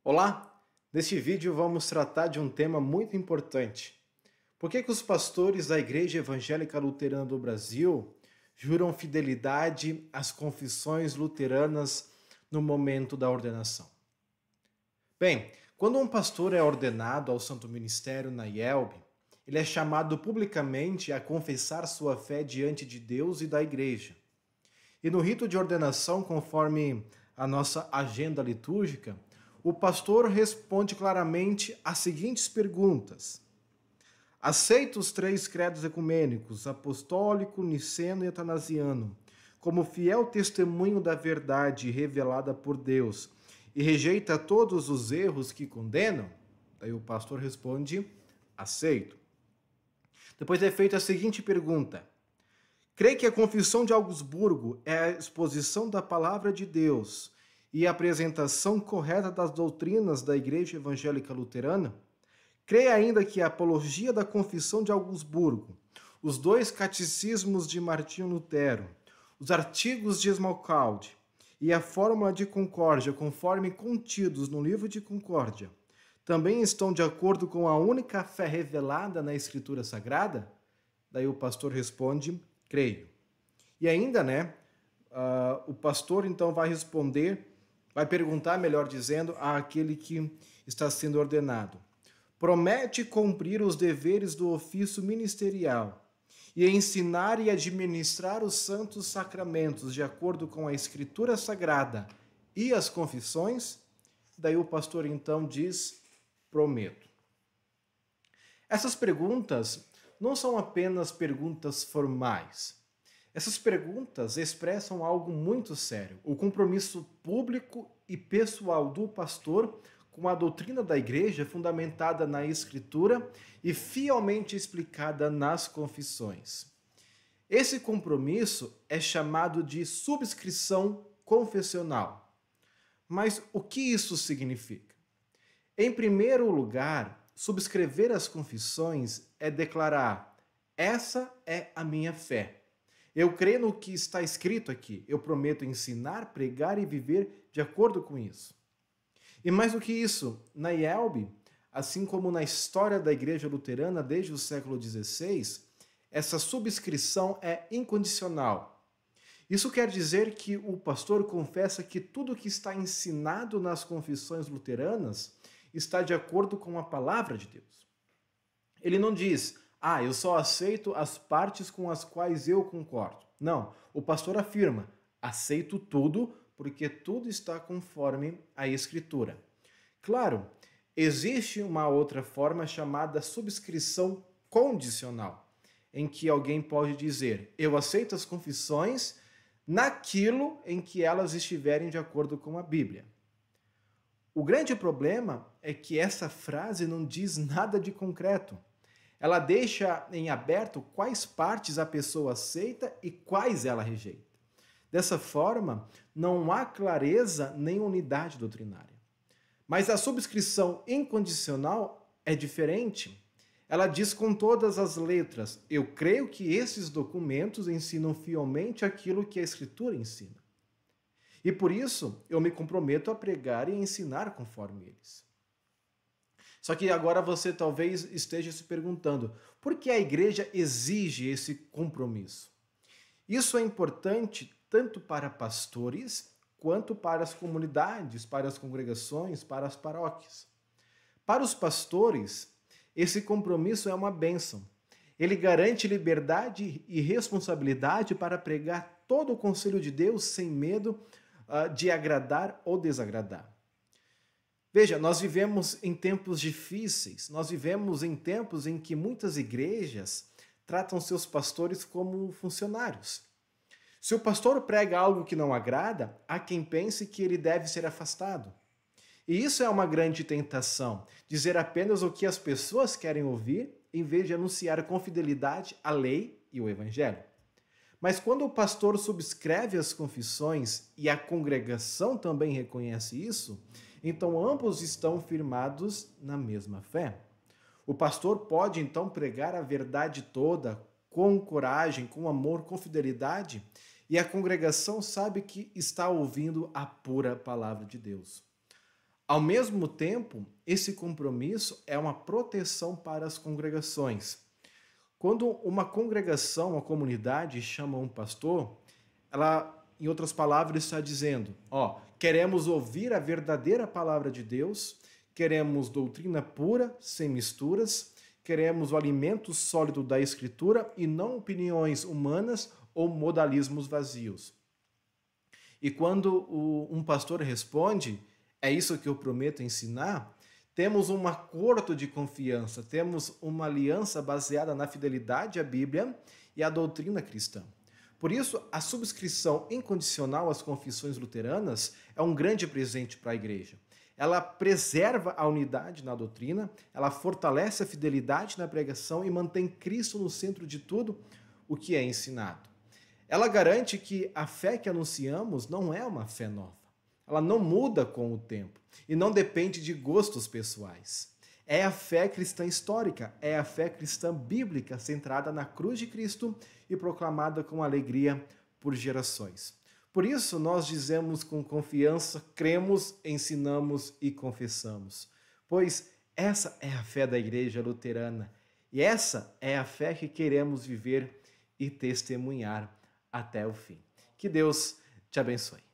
Olá! Neste vídeo vamos tratar de um tema muito importante. Por que os pastores da Igreja Evangélica Luterana do Brasil juram fidelidade às confissões luteranas no momento da ordenação? Bem, quando um pastor é ordenado ao Santo Ministério na IELB, ele é chamado publicamente a confessar sua fé diante de Deus e da Igreja. E no rito de ordenação, conforme a nossa agenda litúrgica, o pastor responde claramente as seguintes perguntas: aceita os 3 credos ecumênicos, apostólico, niceno e atanasiano, como fiel testemunho da verdade revelada por Deus e rejeita todos os erros que condenam? Daí o pastor responde: aceito. Depois é feita a seguinte pergunta: crê que a Confissão de Augsburgo é a exposição da palavra de Deus e a apresentação correta das doutrinas da Igreja Evangélica Luterana? Crê ainda que a Apologia da Confissão de Augsburgo, os 2 catecismos de Martinho Lutero, os artigos de Smalcald e a Fórmula de Concórdia, conforme contidos no Livro de Concórdia, também estão de acordo com a única fé revelada na Escritura Sagrada? Daí o pastor responde: creio. E ainda, o pastor então vai perguntar, melhor dizendo, àquele que está sendo ordenado: promete cumprir os deveres do ofício ministerial e ensinar e administrar os santos sacramentos de acordo com a Escritura Sagrada e as confissões? Daí o pastor então diz: prometo. Essas perguntas não são apenas perguntas formais. Essas perguntas expressam algo muito sério: o compromisso público e pessoal do pastor com a doutrina da Igreja fundamentada na Escritura e fielmente explicada nas confissões. Esse compromisso é chamado de subscrição confessional. Mas o que isso significa? Em primeiro lugar, subscrever as confissões é declarar: essa é a minha fé. Eu creio no que está escrito aqui. Eu prometo ensinar, pregar e viver de acordo com isso. E mais do que isso, na IELB, assim como na história da Igreja Luterana desde o século XVI, essa subscrição é incondicional. Isso quer dizer que o pastor confessa que tudo o que está ensinado nas confissões luteranas está de acordo com a palavra de Deus. Ele não diz: eu só aceito as partes com as quais eu concordo. Não, o pastor afirma: aceito tudo, porque tudo está conforme a Escritura. Claro, existe uma outra forma chamada subscrição condicional, em que alguém pode dizer: eu aceito as confissões naquilo em que elas estiverem de acordo com a Bíblia. O grande problema é que essa frase não diz nada de concreto. Ela deixa em aberto quais partes a pessoa aceita e quais ela rejeita. Dessa forma, não há clareza nem unidade doutrinária. Mas a subscrição incondicional é diferente. Ela diz com todas as letras: eu creio que esses documentos ensinam fielmente aquilo que a Escritura ensina. E por isso, eu me comprometo a pregar e ensinar conforme eles. Só que agora você talvez esteja se perguntando: por que a igreja exige esse compromisso? Isso é importante tanto para pastores quanto para as comunidades, para as congregações, para as paróquias. Para os pastores, esse compromisso é uma bênção. Ele garante liberdade e responsabilidade para pregar todo o conselho de Deus sem medo de agradar ou desagradar. Veja, nós vivemos em tempos difíceis, nós vivemos em tempos em que muitas igrejas tratam seus pastores como funcionários. Se o pastor prega algo que não agrada, há quem pense que ele deve ser afastado. E isso é uma grande tentação, dizer apenas o que as pessoas querem ouvir, em vez de anunciar com fidelidade a lei e o evangelho. Mas quando o pastor subscreve as confissões e a congregação também reconhece isso, então ambos estão firmados na mesma fé. O pastor pode então pregar a verdade toda, com coragem, com amor, com fidelidade, e a congregação sabe que está ouvindo a pura palavra de Deus. Ao mesmo tempo, esse compromisso é uma proteção para as congregações. Quando uma congregação, uma comunidade chama um pastor, ela, em outras palavras, está dizendo: ó, queremos ouvir a verdadeira palavra de Deus, queremos doutrina pura, sem misturas, queremos o alimento sólido da Escritura e não opiniões humanas ou modalismos vazios. E quando um pastor responde, é isso que eu prometo ensinar, temos um acordo de confiança, temos uma aliança baseada na fidelidade à Bíblia e à doutrina cristã. Por isso, a subscrição incondicional às confissões luteranas é um grande presente para a igreja. Ela preserva a unidade na doutrina, ela fortalece a fidelidade na pregação e mantém Cristo no centro de tudo o que é ensinado. Ela garante que a fé que anunciamos não é uma fé nova. Ela não muda com o tempo e não depende de gostos pessoais. É a fé cristã histórica, é a fé cristã bíblica centrada na cruz de Cristo e proclamada com alegria por gerações. Por isso, nós dizemos com confiança, cremos, ensinamos e confessamos. Pois essa é a fé da Igreja Luterana e essa é a fé que queremos viver e testemunhar até o fim. Que Deus te abençoe.